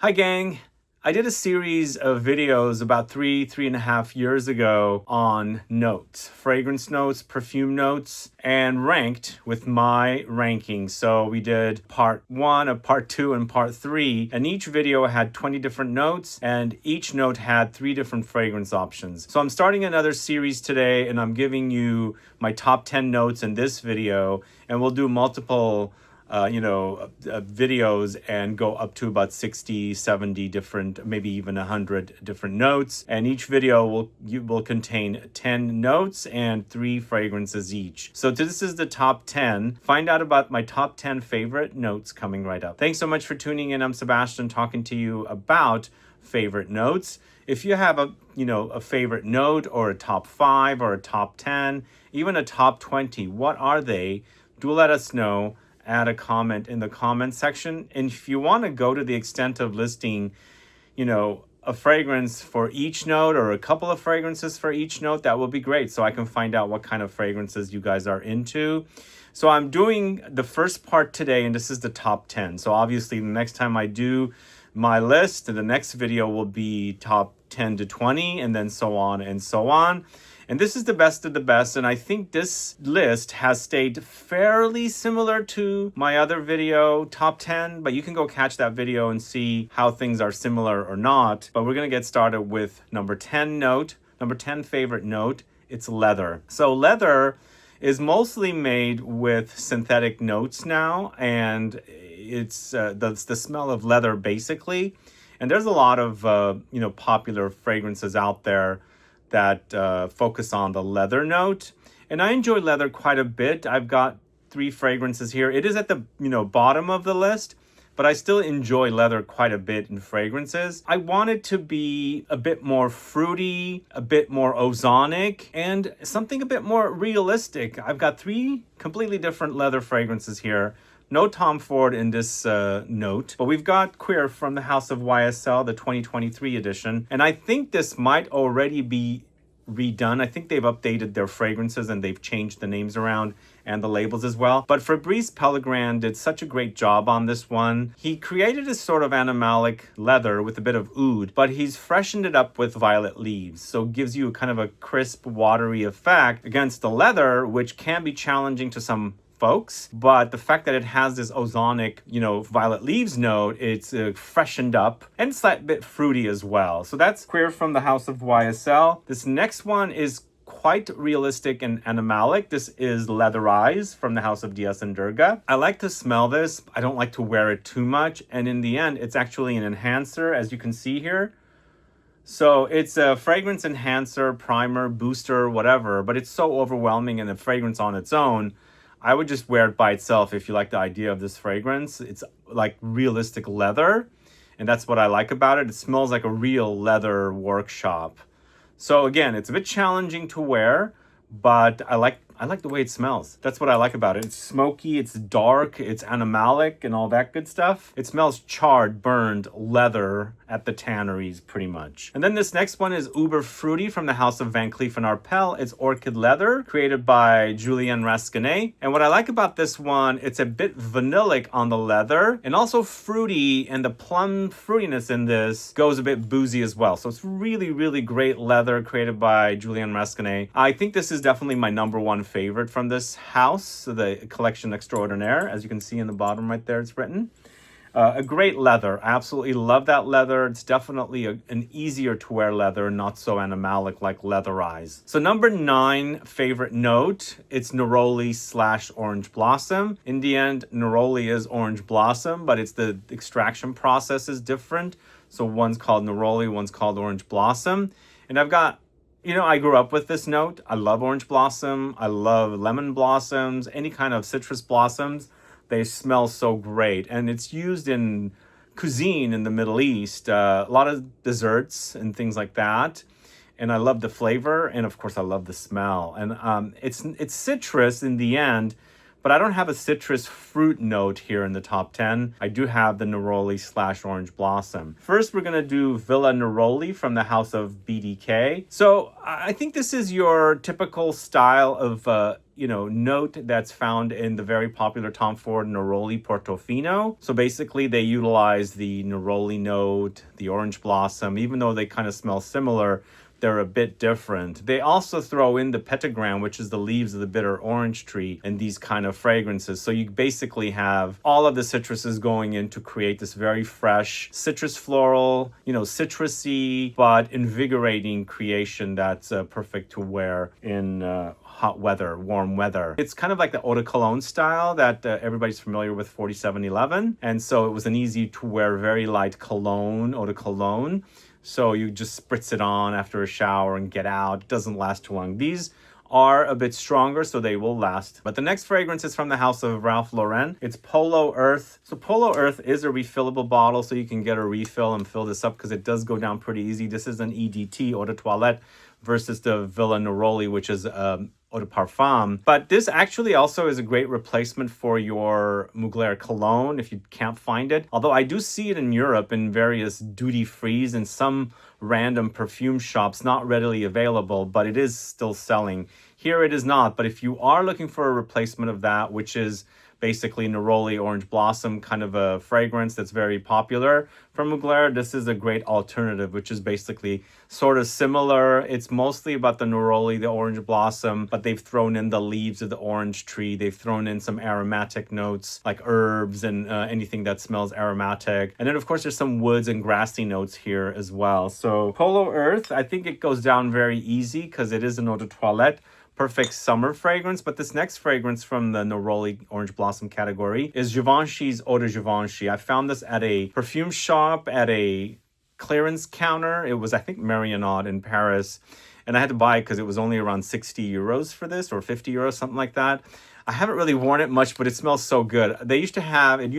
Hi gang, I did a series of videos about 3.5 years ago on notes, fragrance notes, perfume notes, and ranked with my rankings. So we did part 1 of part 2 and part 3, and each video had 20 different notes, and each note had 3 different fragrance options. So I'm starting another series today, and I'm giving you my top 10 notes in this video, and we'll do multiple videos and go up to about 60, 70 different, maybe even 100 different notes. And each video will contain 10 notes and 3 fragrances each. So this is the top 10. Find out about my top 10 favorite notes coming right up. Thanks so much for tuning in. I'm Sebastian, talking to you about favorite notes. If you have a favorite note or a top 5 or a top 10, even a top 20, what are they? Do let us know. Add a comment in the comment section. And if you want to go to the extent of listing, a fragrance for each note or a couple of fragrances for each note, that will be great. So I can find out what kind of fragrances you guys are into. So I'm doing the first part today, and this is the top 10. So obviously the next time I do my list, the next video will be top 10 to 20, and then so on and so on. And this is the best of the best, and I think this list has stayed fairly similar to my other video, top 10, but you can go catch that video and see how things are similar or not. But we're gonna get started with number 10 favorite note. It's leather. So leather is mostly made with synthetic notes now, and it's the smell of leather basically. And there's a lot of popular fragrances out there that focus on the leather note, and I enjoy leather quite a bit. I've got 3 fragrances here. It is at the bottom of the list, but I still enjoy leather quite a bit in fragrances. I want it to be a bit more fruity, a bit more ozonic, and something a bit more realistic. I've got 3 completely different leather fragrances here. No Tom Ford in this note, but we've got Cuir from the house of YSL, the 2023 edition. And I think this might already be redone. I think they've updated their fragrances and they've changed the names around and the labels as well. But Fabrice Pellegrin did such a great job on this one. He created a sort of animalic leather with a bit of oud, but he's freshened it up with violet leaves. So it gives you kind of a crisp, watery effect against the leather, which can be challenging to some folks, but the fact that it has this ozonic, violet leaves note, it's freshened up and it's a bit fruity as well. So that's Cuir from the house of YSL. This next one is quite realistic and animalic. This is Leatherize from the house of DS and Durga. I like to smell this. I don't like to wear it too much. And in the end, it's actually an enhancer, as you can see here. So it's a fragrance enhancer, primer, booster, whatever, but it's so overwhelming in the fragrance on its own. I would just wear it by itself if you like the idea of this fragrance. It's like realistic leather, and that's what I like about it. It smells like a real leather workshop. So again, it's a bit challenging to wear, but I like the way it smells. That's what I like about it. It's smoky, it's dark, it's animalic and all that good stuff. It smells charred, burned leather at the tanneries pretty much. And then this next one is uber fruity from the house of Van Cleef and Arpels. It's Orchid leather, created by Julien Rascanet. And what I like about this one, it's a bit vanillic on the leather and also fruity, and the plum fruitiness in this goes a bit boozy as well. So it's really, really great leather created by Julien Rascanet. I think this is definitely my number 1 favorite from this house, the collection extraordinaire. As you can see in the bottom right there, it's written. A great leather. I absolutely love that leather. It's definitely an easier to wear leather, not so animalic like Leatherize. So number 9 favorite note, it's Neroli / Orange Blossom. In the end, Neroli is Orange Blossom, but it's the extraction process is different. So one's called Neroli, one's called Orange Blossom. And I've got I grew up with this note. I love orange blossom. I love lemon blossoms, any kind of citrus blossoms. They smell so great. And it's used in cuisine in the Middle East, a lot of desserts and things like that. And I love the flavor. And of course, I love the smell. And it's citrus in the end, but I don't have a citrus fruit note here in the top 10. I do have the Neroli / Orange Blossom. First, we're going to do Villa Neroli from the house of BDK. So I think this is your typical style of note that's found in the very popular Tom Ford Neroli Portofino. So basically they utilize the Neroli note, the orange blossom, even though they kind of smell similar, they're a bit different. They also throw in the pentagram, which is the leaves of the bitter orange tree, in these kind of fragrances. So you basically have all of the citruses going in to create this very fresh citrus floral, citrusy, but invigorating creation that's perfect to wear in hot weather, warm weather. It's kind of like the eau de cologne style that everybody's familiar with, 4711. And so it was an easy to wear, very light cologne, eau de cologne. So you just spritz it on after a shower and get out. It doesn't last too long. These are a bit stronger, so they will last. But the next fragrance is from the house of Ralph Lauren. It's Polo Earth. So Polo Earth is a refillable bottle, so you can get a refill and fill this up because it does go down pretty easy. This is an EDT, Eau de Toilette, versus the Villa Neroli, which is Eau de Parfum. But this actually also is a great replacement for your Mugler cologne if you can't find it. Although I do see it in Europe in various duty-frees and some random perfume shops, not readily available, but it is still selling. Here it is not, but if you are looking for a replacement of that, which is basically Neroli Orange Blossom kind of a fragrance that's very popular from Mugler, this is a great alternative, which is basically sort of similar. It's mostly about the Neroli, the Orange Blossom, but they've thrown in the leaves of the orange tree. They've thrown in some aromatic notes like herbs and anything that smells aromatic. And then, of course, there's some woods and grassy notes here as well. So Polo Earth, I think it goes down very easy because it is an eau de toilette. Perfect summer fragrance. But this next fragrance from the Neroli Orange Blossom category is Givenchy's Eau de Givenchy. I found this at a perfume shop at a clearance counter. It was, I think, Marionnaud in Paris. And I had to buy it because it was only around 60 euros for this, or 50 euros, something like that. I haven't really worn it much, but it smells so good. It used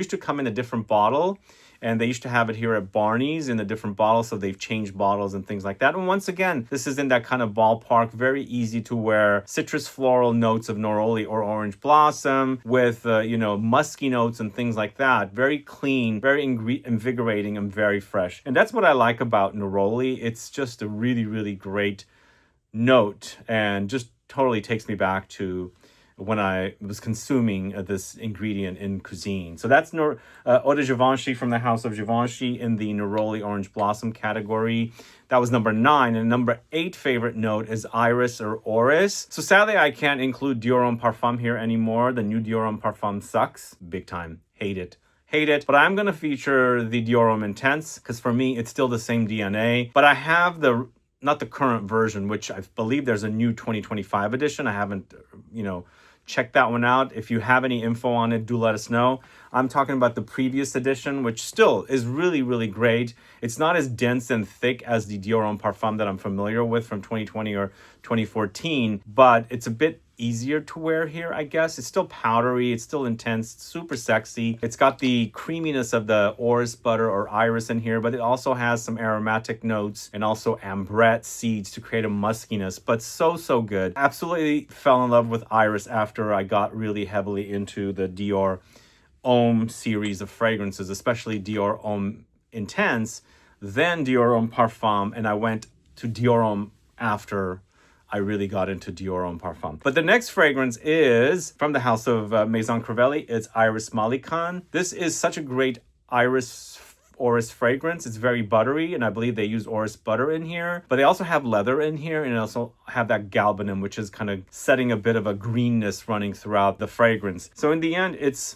to come in a different bottle. And they used to have it here at Barney's in a different bottle, so they've changed bottles and things like that. And once again, this is in that kind of ballpark, very easy to wear, citrus floral notes of Neroli or Orange Blossom with, musky notes and things like that. Very clean, very invigorating, and very fresh. And that's what I like about Neroli. It's just a really, really great note and just totally takes me back to when I was consuming this ingredient in cuisine. So that's Eau de Givenchy from the house of Givenchy in the Neroli Orange Blossom category. That was number 9. And number 8 favorite note is Iris or Orris. So sadly, I can't include Dior Homme Parfum here anymore. The new Dior Homme Parfum sucks. Big time. Hate it. But I'm going to feature the Dior Homme Intense because for me, it's still the same DNA. But I have not the current version, which I believe there's a new 2025 edition. I haven't, check that one out. If you have any info on it, do let us know. I'm talking about the previous edition, which still is really, really great. It's not as dense and thick as the Dior Homme Parfum that I'm familiar with from 2020 or 2014, but it's a bit easier to wear here, I guess. It's still powdery, it's still intense, super sexy. It's got the creaminess of the orris butter or iris in here, but it also has some aromatic notes and also ambrette seeds to create a muskiness, but so good. Absolutely fell in love with iris after I got really heavily into the Dior Homme series of fragrances, especially Dior Homme Intense, then Dior Homme Parfum, and I went to Dior Homme after I really got into Dior Homme Parfum. But the next fragrance is from the house of Maison Crivelli. It's Iris Malikhan. This is such a great iris orris fragrance. It's very buttery, and I believe they use orris butter in here. But they also have leather in here, and also have that galbanum, which is kind of setting a bit of a greenness running throughout the fragrance. So in the end, it's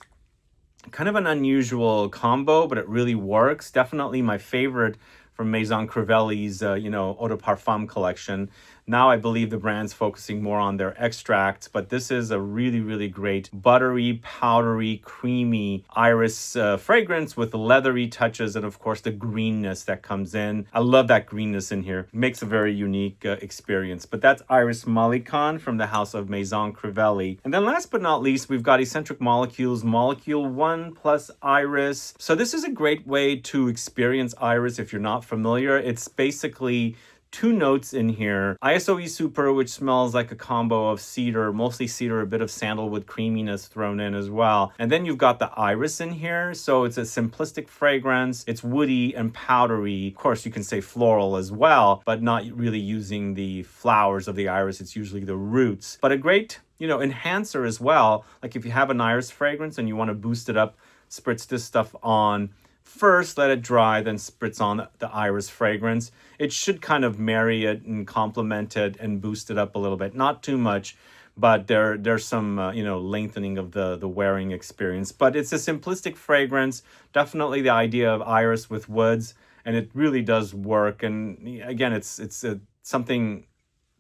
kind of an unusual combo, but it really works. Definitely my favorite from Maison Crivelli's, Eau de Parfum collection. Now I believe the brand's focusing more on their extracts, but this is a really, really great buttery, powdery, creamy iris fragrance with leathery touches and, of course, the greenness that comes in. I love that greenness in here. It makes a very unique experience. But that's Iris Malikhan from the house of Maison Crivelli. And then last but not least, we've got Escentric Molecules, Molecule 1 plus Iris. So this is a great way to experience iris if you're not familiar. It's basically two notes in here. ISOE Super, which smells like a combo of cedar, mostly cedar, a bit of sandalwood creaminess thrown in as well. And then you've got the iris in here. So it's a simplistic fragrance. It's woody and powdery. Of course, you can say floral as well, but not really using the flowers of the iris. It's usually the roots. But a great, enhancer as well. Like if you have an iris fragrance and you want to boost it up, spritz this stuff on. First, let it dry, then spritz on the iris fragrance. It should kind of marry it and complement it and boost it up a little bit. Not too much, but there's some, lengthening of the wearing experience. But it's a simplistic fragrance. Definitely the idea of iris with woods, and it really does work. And again, it's something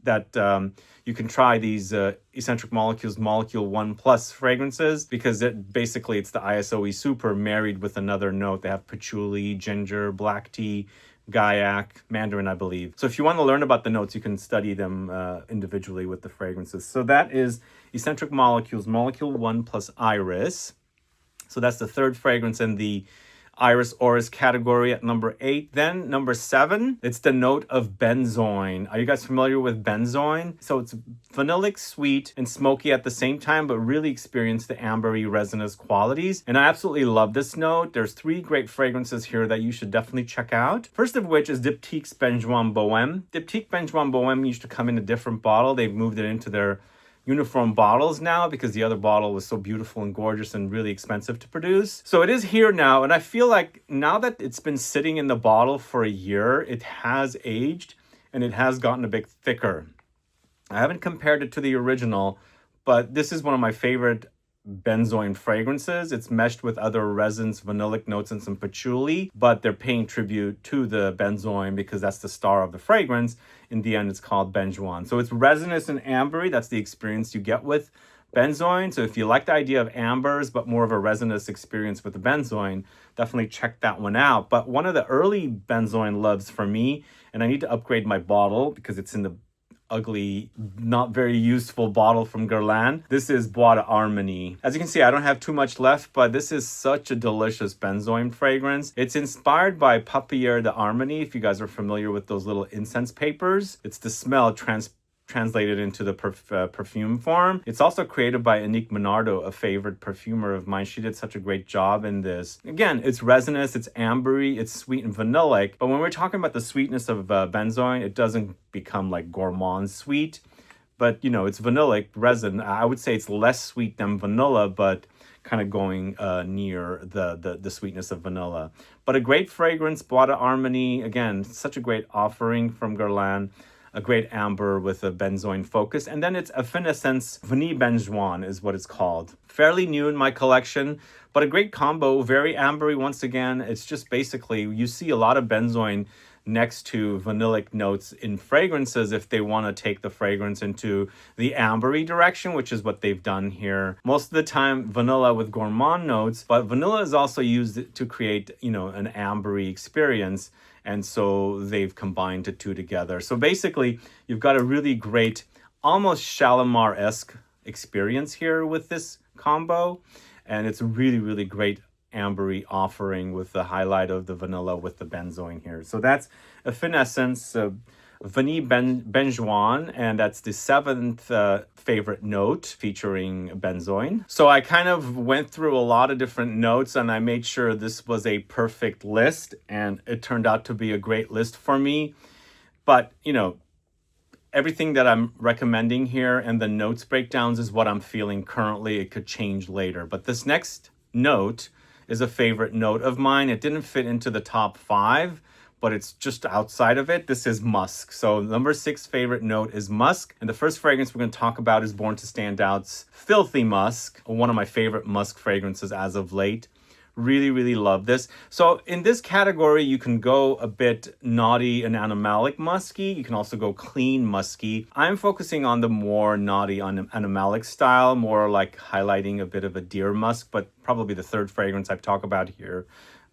that you can try these Escentric Molecules Molecule 1 Plus fragrances, because it's the ISOE Super married with another note. They have patchouli, ginger, black tea, gaiac, mandarin, I believe. So if you want to learn about the notes, you can study them individually with the fragrances. So that is Escentric Molecules Molecule 1 Plus Iris. So that's the third fragrance in the Iris ORRIS category at number 8. Then number 7, it's the note of benzoin. Are you guys familiar with benzoin? So it's vanillic, sweet, and smoky at the same time, but really experience the ambery resinous qualities. And I absolutely love this note. There's 3 great fragrances here that you should definitely check out. First of which is Diptyque's Benjoin Boheme. Diptyque Benjoin Boheme used to come in a different bottle. They've moved it into their uniform bottles now because the other bottle was so beautiful and gorgeous and really expensive to produce. So it is here now, and I feel like now that it's been sitting in the bottle for a year, it has aged and it has gotten a bit thicker. I haven't compared it to the original, but this is one of my favorite benzoin fragrances. It's meshed with other resins, vanillic notes, and some patchouli, but they're paying tribute to the benzoin because that's the star of the fragrance. In the end, it's called Benjoin. So it's resinous and ambery. That's the experience you get with benzoin. So if you like the idea of ambers, but more of a resinous experience with the benzoin, definitely check that one out. But one of the early benzoin loves for me, and I need to upgrade my bottle because it's in the ugly, not very useful bottle from Guerlain. This is Bois d'Armenie. As you can see, I don't have too much left, but this is such a delicious benzoin fragrance. It's inspired by Papier D'Armenie, if you guys are familiar with those little incense papers. It's the smell translated into the perfume form. It's also created by Annick Menardo, a favorite perfumer of mine. She did such a great job in this. Again, it's resinous, it's ambery, it's sweet and vanillic. But when we're talking about the sweetness of benzoin, it doesn't become like gourmand sweet. But, it's vanillic resin. I would say it's less sweet than vanilla, but kind of going near the sweetness of vanilla. But a great fragrance, Bois d'Armenie. Again, such a great offering from Guerlain. A great amber with a benzoin focus. And then it's Effervescence Vanille Benjoin is what it's called. Fairly new in my collection, but a great combo. Very ambery once again. It's just basically, you see a lot of benzoin next to vanillic notes in fragrances if they want to take the fragrance into the ambery direction, which is what they've done here. Most of the time, vanilla with gourmand notes, but vanilla is also used to create, an ambery experience. And so they've combined the two together. So basically, you've got a really great, almost Shalimar-esque experience here with this combo. And it's a really, really great ambery offering with the highlight of the vanilla with the benzoin here. So that's Effervescence Vanille Benjoin, and that's the 7th favorite note featuring benzoin. So I kind of went through a lot of different notes and I made sure this was a perfect list, and it turned out to be a great list for me. But, everything that I'm recommending here and the notes breakdowns is what I'm feeling currently. It could change later. But this next note is a favorite note of mine. It didn't fit into the top 5, but it's just outside of it. This is musk. So number 6 favorite note is musk. And the first fragrance we're going to talk about is Born to Stand Out's Filthy Musk, one of my favorite musk fragrances as of late. Really, really love this. So in this category, you can go a bit naughty and animalic musky. You can also go clean musky. I'm focusing on the more naughty animalic style, more like highlighting a bit of a deer musk, but probably the third fragrance I've talked about here.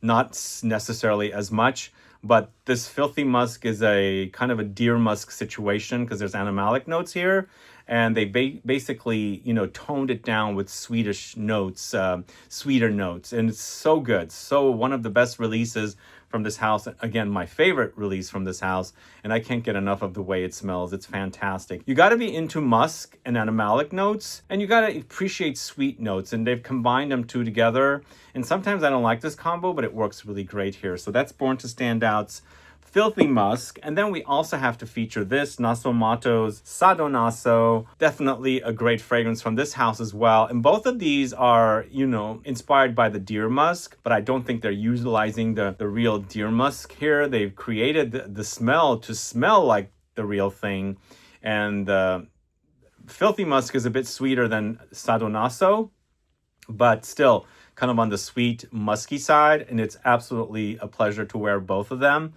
Not necessarily as much, but this filthy musk is a kind of a deer musk situation because there's animalic notes here. And they basically, toned it down with Swedish notes, sweeter notes. And it's so good. So one of the best releases from this house. Again, my favorite release from this house, and I can't get enough of the way it smells. It's fantastic. You got to be into musk and animalic notes, and you got to appreciate sweet notes, and they've combined them two together. And sometimes I don't like this combo, but it works really great here. So that's Born to Stand Out's Filthy Musk. And then we also have to feature this Nasomatto's Sadonaso. Definitely a great fragrance from this house as well. And both of these are, you know, inspired by the deer musk, but I don't think they're utilizing the real deer musk here. They've created the smell to smell like the real thing. And Filthy Musk is a bit sweeter than Sadonaso, but still kind of on the sweet musky side. And it's absolutely a pleasure to wear both of them.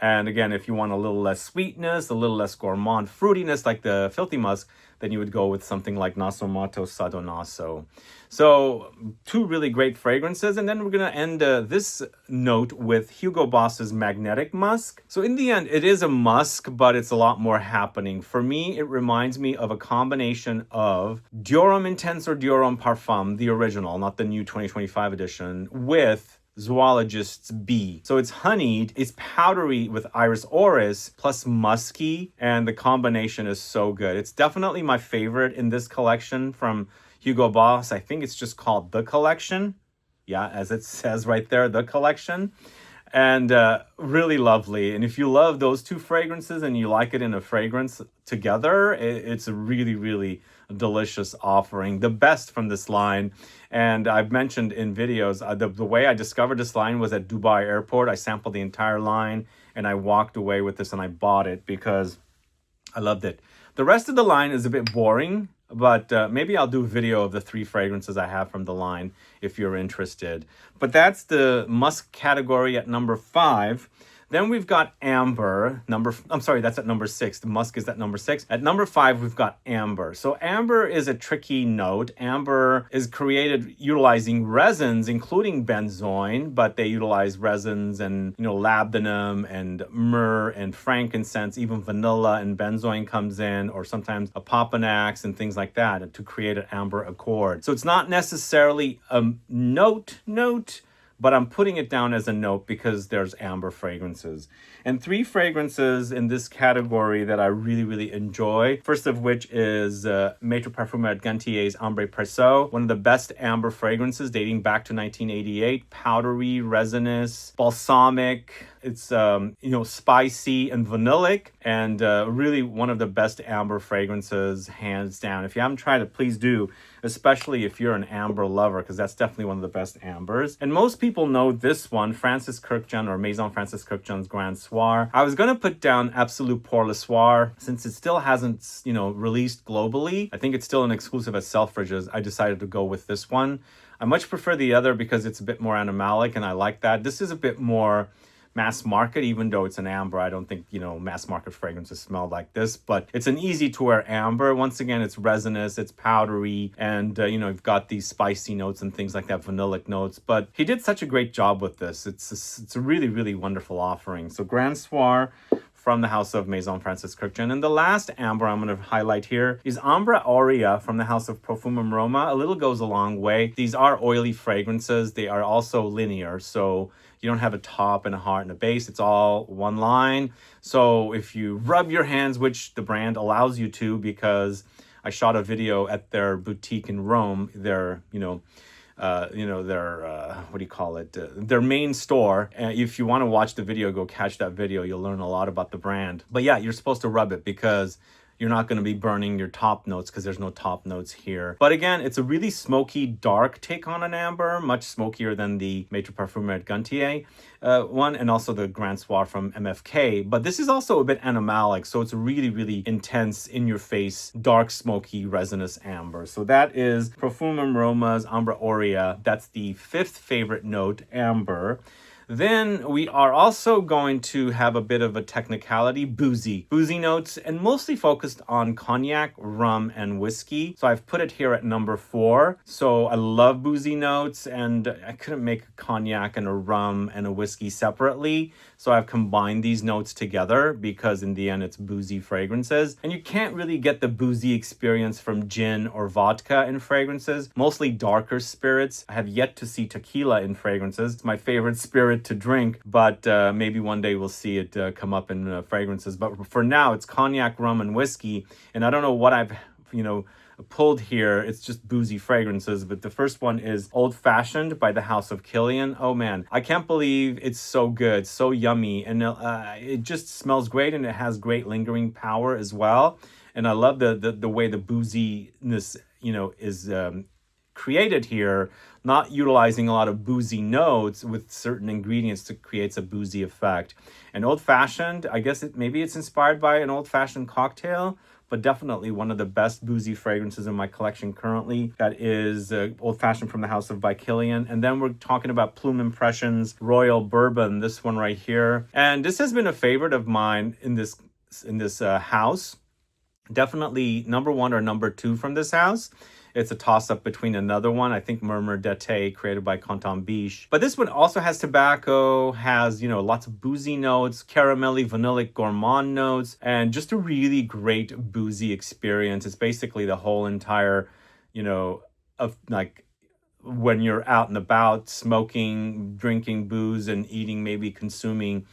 And again, if you want a little less sweetness, a little less gourmand fruitiness like the Filthy Musk, then you would go with something like Nasomatto Sadonaso. So two really great fragrances. And then we're going to end this note with Hugo Boss's Magnetic Musk. So in the end, it is a musk, but it's a lot more happening. For me, it reminds me of a combination of Dior Homme Intense or Dior Homme Parfum, the original, not the new 2025 edition, with Zoologist's Bee. So it's honeyed, it's powdery with Iris Orris plus musky, and the combination is so good. It's definitely my favorite in this collection from Hugo Boss. I think it's just called The Collection. Yeah, as it says right there, The Collection. And really lovely. And if you love those two fragrances and you like it in a fragrance together, it's a really, really delicious offering. The best from this line. And I've mentioned in videos, the way I discovered this line was at Dubai Airport. I sampled the entire line and I walked away with this and I bought it because I loved it. The rest of the line is a bit boring, but maybe I'll do a video of the 3 fragrances I have from the line if you're interested. But that's the musk category at number 5. Then we've got amber, that's at number 6. The musk is at number 6. At number 5, we've got amber. So amber is a tricky note. Amber is created utilizing resins, including benzoin, but they utilize resins and, labdanum and myrrh and frankincense, even vanilla and benzoin comes in, or sometimes a papanax and things like that to create an amber accord. So it's not necessarily a note, but I'm putting it down as a note because there's amber fragrances. And 3 fragrances in this category that I really, really enjoy. First of which is Maître Parfumeur Gantier's Ambre Perso, one of the best amber fragrances dating back to 1988. Powdery, resinous, balsamic. It's, spicy and vanillic, and really one of the best amber fragrances, hands down. If you haven't tried it, please do, especially if you're an amber lover, because that's definitely one of the best ambers. And most people know this one, Francis Kurkdjian or Maison Francis Kurkdjian's Grand Soir. I was going to put down Absolute Pour Le Soir, since it still hasn't, released globally. I think it's still an exclusive at Selfridges. I decided to go with this one. I much prefer the other because it's a bit more animalic, and I like that. This is a bit more mass market, even though it's an amber. I don't think, mass market fragrances smell like this, but it's an easy to wear amber. Once again, it's resinous, it's powdery, and, you've got these spicy notes and things like that, vanillic notes, but he did such a great job with this. It's a really, really wonderful offering. So Grand Soir from the house of Maison Francis Kurkdjian. And the last amber I'm going to highlight here is Ambra Aurea from the house of Profumum Roma. A little goes a long way. These are oily fragrances. They are also linear, so you don't have a top and a heart and a base. It's all one line. So if you rub your hands, which the brand allows you to, because I shot a video at their boutique in Rome, their their main store. And if you want to watch the video, go catch that video. You'll learn a lot about the brand. But yeah, you're supposed to rub it because you're not going to be burning your top notes because there's no top notes here. But again, it's a really smoky, dark take on an amber, much smokier than the Maître Parfumeur Gantier one, and also the Grand Soir from MFK. But this is also a bit animalic, so it's a really, really intense, in-your-face, dark, smoky, resinous amber. So that is Profumum Roma's Ambra Aurea. That's the 5th favorite note, amber. Then we are also going to have a bit of a technicality, boozy notes, and mostly focused on cognac, rum, and whiskey. So I've put it here at number 4. So I love boozy notes, and I couldn't make a cognac and a rum and a whiskey separately. So I've combined these notes together because in the end it's boozy fragrances. And you can't really get the boozy experience from gin or vodka in fragrances, mostly darker spirits. I have yet to see tequila in fragrances. It's my favorite spirit it to drink, but maybe one day we'll see it come up in fragrances. But for now, it's cognac, rum, and whiskey. And I don't know what I've, pulled here. It's just boozy fragrances, but the first one is Old Fashioned by the House of Kilian. Oh man, I can't believe it's so good, so yummy, and it just smells great, and it has great lingering power as well. And I love the way the booziness, is created here, not utilizing a lot of boozy notes with certain ingredients to create a boozy effect. And Old Fashioned, I guess maybe it's inspired by an old fashioned cocktail, but definitely one of the best boozy fragrances in my collection currently. That is Old Fashioned from the House of by Kilian. And then we're talking about Plume Impressions Royal Bourbon, this one right here. And this has been a favorite of mine in this house. Definitely number one or number two from this house. It's a toss-up between another one, I think Murmur d'Eté, created by Canton Biche. But this one also has tobacco, has, lots of boozy notes, caramelly, vanillic, gourmand notes, and just a really great boozy experience. It's basically the whole entire, of like when you're out and about, smoking, drinking booze, and eating, maybe consuming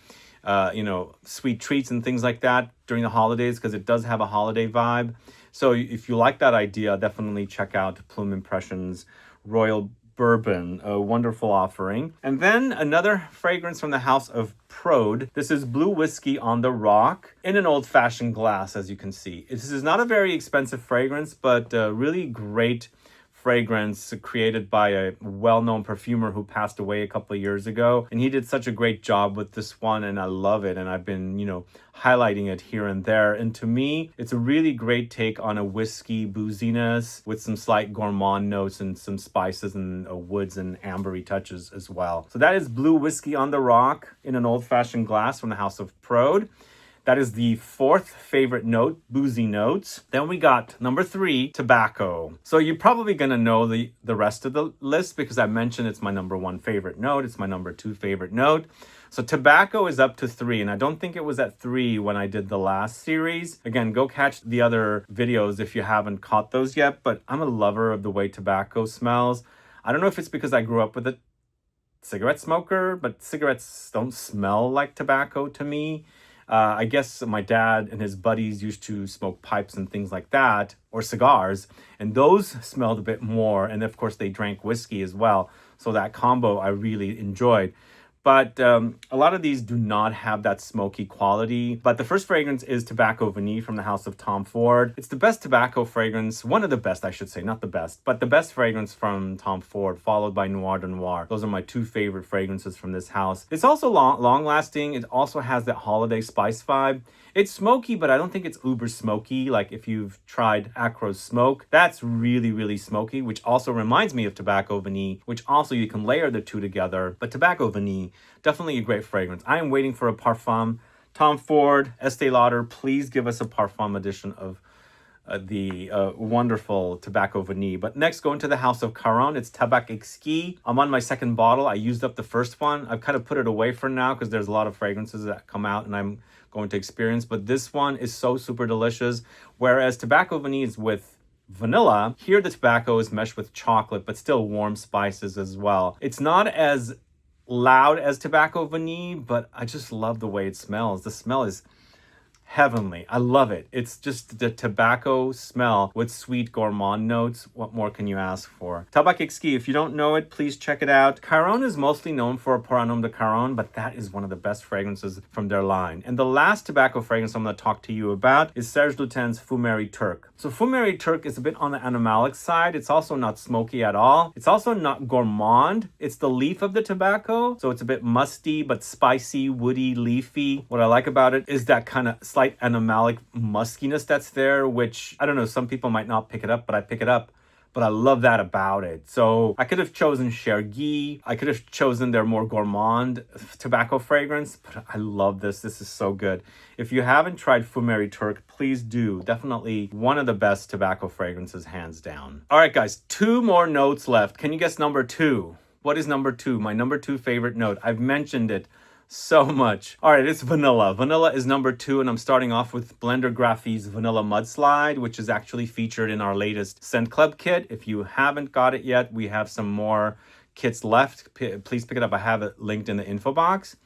sweet treats and things like that during the holidays, because it does have a holiday vibe. So if you like that idea, definitely check out Plume Impressions Royal Bourbon, a wonderful offering. And then another fragrance from the House of Prode. This is Blue Whiskey on the Rock in an old-fashioned glass, as you can see. This is not a very expensive fragrance, but really great fragrance created by a well-known perfumer who passed away a couple of years ago, and he did such a great job with this one, and I love it, and I've been highlighting it here and there. And to me, it's a really great take on a whiskey booziness with some slight gourmand notes and some spices and woods and ambery touches as well. So that is Blue Whiskey on the Rock in an old-fashioned glass from the House of Prode. That is the fourth favorite note, boozy notes. Then we got number 3, tobacco. So you're probably going to know the rest of the list because I mentioned it's my number 1 favorite note. It's my number 2 favorite note. So tobacco is up to 3, and I don't think it was at 3 when I did the last series. Again, go catch the other videos if you haven't caught those yet, but I'm a lover of the way tobacco smells. I don't know if it's because I grew up with a cigarette smoker, but cigarettes don't smell like tobacco to me. I guess my dad and his buddies used to smoke pipes and things like that, or cigars, and those smelled a bit more. And of course, they drank whiskey as well. So that combo I really enjoyed. But a lot of these do not have that smoky quality. But the first fragrance is Tobacco Vanille from the House of Tom Ford. It's the best tobacco fragrance, one of the best, I should say, not the best, but the best fragrance from Tom Ford, followed by Noir de Noir. Those are my 2 favorite fragrances from this house. It's also long-lasting. It also has that holiday spice vibe. It's smoky, but I don't think it's uber smoky. Like if you've tried Acro's Smoke, that's really, really smoky, which also reminds me of Tobacco Vanille, which also you can layer the 2 together. But Tobacco Vanille, definitely a great fragrance. I am waiting for a parfum. Tom Ford, Estee Lauder, please give us a parfum edition of the wonderful Tobacco Vanille. But next, going to the House of Caron, it's Tabac Exquis. I'm on my 2nd bottle. I used up the first one. I've kind of put it away for now because there's a lot of fragrances that come out and I'm going to experience. But this one is so super delicious. Whereas Tobacco Vanille is with vanilla, here the tobacco is meshed with chocolate, but still warm spices as well. It's not as loud as Tobacco Vanille, but I just love the way it smells. The smell is heavenly. I love it. It's just the tobacco smell with sweet gourmand notes. What more can you ask for? Tabac Exquis, if you don't know it, please check it out. Caron is mostly known for Pour un Homme de Caron, but that is one of the best fragrances from their line. And the last tobacco fragrance I'm going to talk to you about is Serge Lutens Fumerie Turk. So Fumerie Turk is a bit on the animalic side. It's also not smoky at all. It's also not gourmand. It's the leaf of the tobacco. So it's a bit musty, but spicy, woody, leafy. What I like about it is that kind of slight animalic muskiness that's there, which I don't know, some people might not pick it up, but I pick it up. But I love that about it. So I could have chosen Chergui. I could have chosen their more gourmand tobacco fragrance, but I love this. This is so good. If you haven't tried Fumerie Turk, please do. Definitely one of the best tobacco fragrances, hands down. All right, guys, 2 more notes left. Can you guess number 2? What is number 2? My number 2 favorite note. I've mentioned it so much. All right, it's vanilla. Vanilla is number 2, and I'm starting off with Blender Graphie's Vanilla Mudslide, which is actually featured in our latest Scent Club kit. If you haven't got it yet, we have some more kits left. Please pick it up. I have it linked in the info box.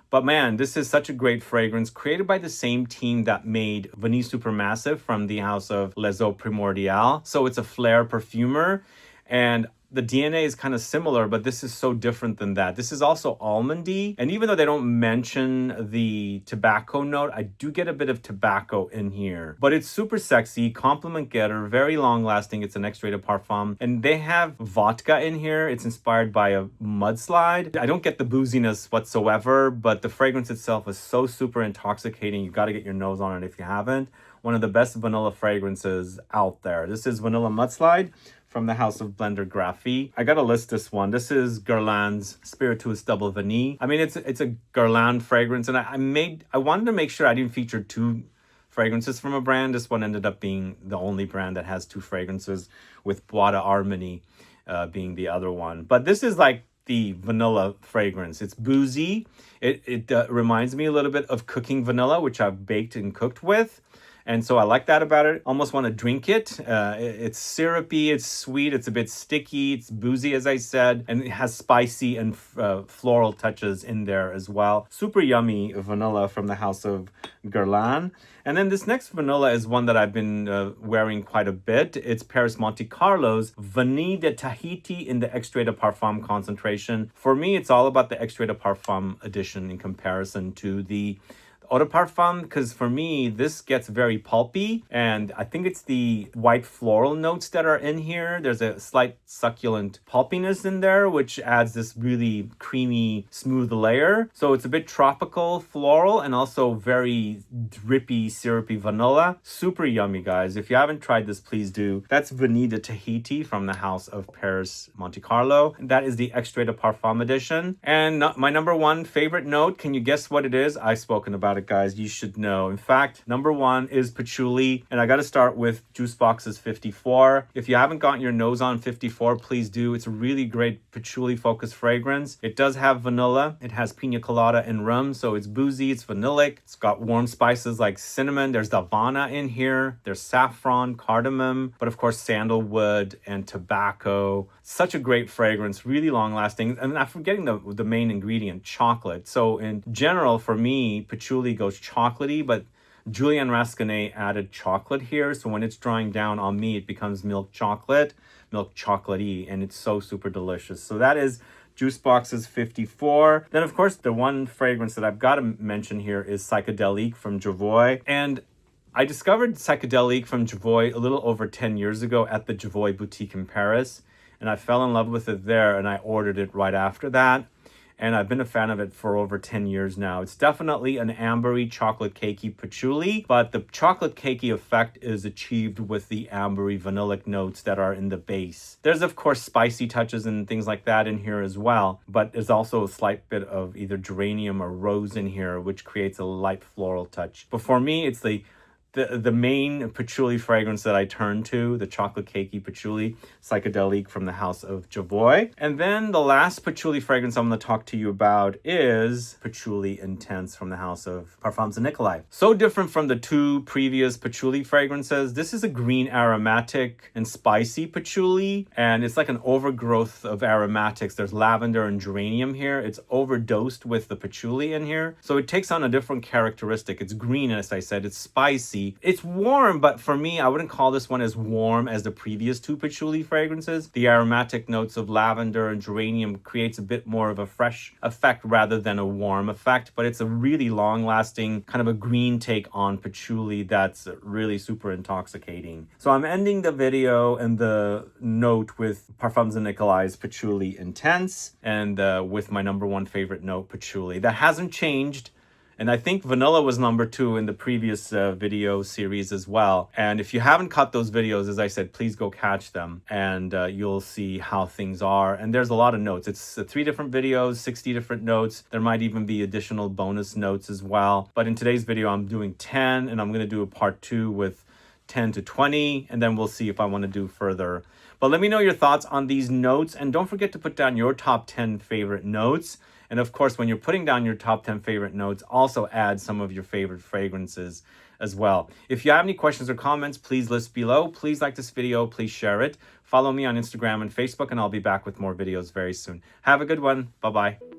But man, this is such a great fragrance created by the same team that made Vanille Supermassive from the house of Les Eaux Primordiales. So it's a flare perfumer, and the DNA is kind of similar, but this is so different than that. This is also almondy. And even though they don't mention the tobacco note, I do get a bit of tobacco in here. But it's super sexy, compliment getter, very long lasting. It's an extrait de parfum. And they have vodka in here. It's inspired by a mudslide. I don't get the booziness whatsoever, but the fragrance itself is so super intoxicating. You got to get your nose on it if you haven't. One of the best vanilla fragrances out there. This is Vanilla Mudslide from the house of Blender Graphie. I gotta list this one. This is Guerlain's Spirituous Double Vanille. I mean, it's a Guerlain fragrance, and I wanted to make sure I didn't feature two fragrances from a brand. This one ended up being the only brand that has two fragrances, with Bois d'Armenie being the other one. But this is like the vanilla fragrance. It's boozy. It reminds me a little bit of cooking vanilla, which I've baked and cooked with. And so I like that about it. Almost want to drink it. It's syrupy, it's sweet, it's a bit sticky, it's boozy, as I said, and it has spicy and floral touches in there as well. Super yummy vanilla from the house of Guerlain. And then this next vanilla is one that I've been wearing quite a bit. It's Paris Monte Carlo's Vanille de Tahiti in the Extrait de Parfum concentration. For me, it's all about the Extrait de Parfum edition in comparison to the Eau de Parfum, because for me, this gets very pulpy, and I think it's the white floral notes that are in here. There's a slight succulent pulpiness in there, which adds this really creamy, smooth layer. So it's a bit tropical, floral, and also very drippy, syrupy vanilla. Super yummy, guys. If you haven't tried this, please do. That's Vanille de Tahiti from the house of Paris Monte Carlo. That is the Extrait de Parfum edition. And my number one favorite note, can you guess what it is? I've spoken about it, guys. You should know. In fact, number one is patchouli, and I got to start with Juice Box's 54. If you haven't gotten your nose on 54, please do. It's a really great patchouli focused fragrance. It does have vanilla. It has pina colada and rum, so it's boozy, it's vanillic. It's got warm spices like cinnamon. There's Havana in here. There's saffron, cardamom, but of course sandalwood and tobacco. Such a great fragrance, really long lasting. And I'm forgetting the main ingredient, chocolate. So in general, for me, patchouli goes chocolatey, but Julian Rascanet added chocolate here. So when it's drying down on me, it becomes milk chocolatey, and it's so super delicious. So that is Juice Box's 54. Then, of course, the one fragrance that I've got to mention here is Psychedelique from Jovoy. And I discovered Psychedelique from Jovoy a little over 10 years ago at the Jovoy boutique in Paris. And I fell in love with it there, and I ordered it right after that. And I've been a fan of it for over 10 years now. It's definitely an ambery chocolate cakey patchouli, but the chocolate cakey effect is achieved with the ambery vanillic notes that are in the base. There's of course spicy touches and things like that in here as well, but there's also a slight bit of either geranium or rose in here, which creates a light floral touch. But for me, it's the main patchouli fragrance that I turn to, the chocolate cakey patchouli, Psychedelique from the house of Jovoy. And then the last patchouli fragrance I'm going to talk to you about is Patchouli Intense from the house of Parfums de Nicolai. So different from the two previous patchouli fragrances. This is a green aromatic and spicy patchouli, and it's like an overgrowth of aromatics. There's lavender and geranium here. It's overdosed with the patchouli in here. So it takes on a different characteristic. It's green, as I said. It's spicy. It's warm, but for me, I wouldn't call this one as warm as the previous two patchouli fragrances. The aromatic notes of lavender and geranium creates a bit more of a fresh effect rather than a warm effect, but it's a really long-lasting kind of a green take on patchouli that's really super intoxicating. So I'm ending the video and the note with Parfums de Nicolai's Patchouli Intense, and with my number one favorite note, patchouli. That hasn't changed. And I think vanilla was number 2 in the previous video series as well. And if you haven't caught those videos, as I said, please go catch them, and you'll see how things are. And there's a lot of notes. It's 3 different videos, 60 different notes. There might even be additional bonus notes as well. But in today's video, I'm doing 10, and I'm going to do a part 2 with 10 to 20, and then we'll see if I want to do further. But let me know your thoughts on these notes, and don't forget to put down your top 10 favorite notes. And of course, when you're putting down your top 10 favorite notes, also add some of your favorite fragrances as well. If you have any questions or comments, please list below. Please like this video, please share it. Follow me on Instagram and Facebook, and I'll be back with more videos very soon. Have a good one. Bye-bye.